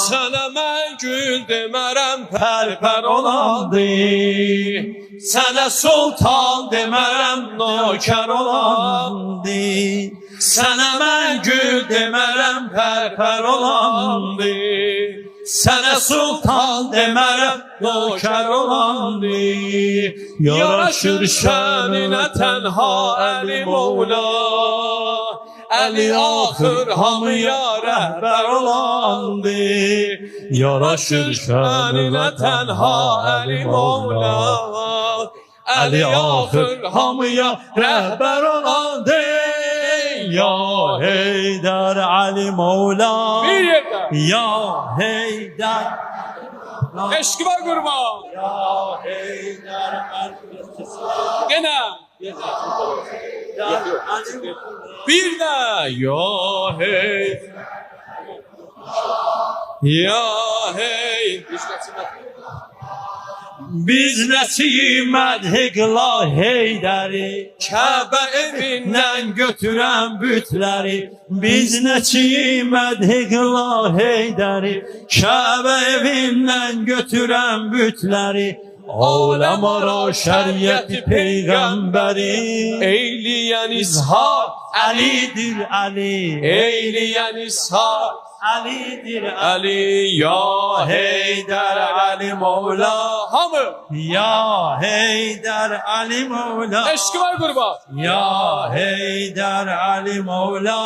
Sənə mən gül demərəm, pərpər olandı. Sənə sultan demərəm, nökər olandı. Sənə mən gül demərəm, pərpər olandı. Sənə sultan demərəm, nökər olandı. Yaraşır şəninə tənha Əli Mevla. Əli axır hamıya rəhbər olandı. Yaraşır şəninə tənha Əli Mevla. Əli axır hamıya rəhbər olandı. Ya Heydər Əli Mevla. Bir yerdə. Ya Heydər. Eşki var qurban. Ya Heydər Əli Mevla. Gene. Bir de. Ya hey, ya hey, biz nəsimət hiqla Heydəri, Kəbə evindən götürən bütləri. Biz nəsimət hiqla Heydəri, Kəbə evindən götürən bütləri. Aləm ara şəriəti peyğəmbəri, eyləyən izhar Əlidir Əli, eyləyən izhar Əlidir Əli. Ya Heydər Əli Mevla. Hamı. Ya Heydər Əli Mevla. Eşki var qurban. Ya Heydər Əli Mevla.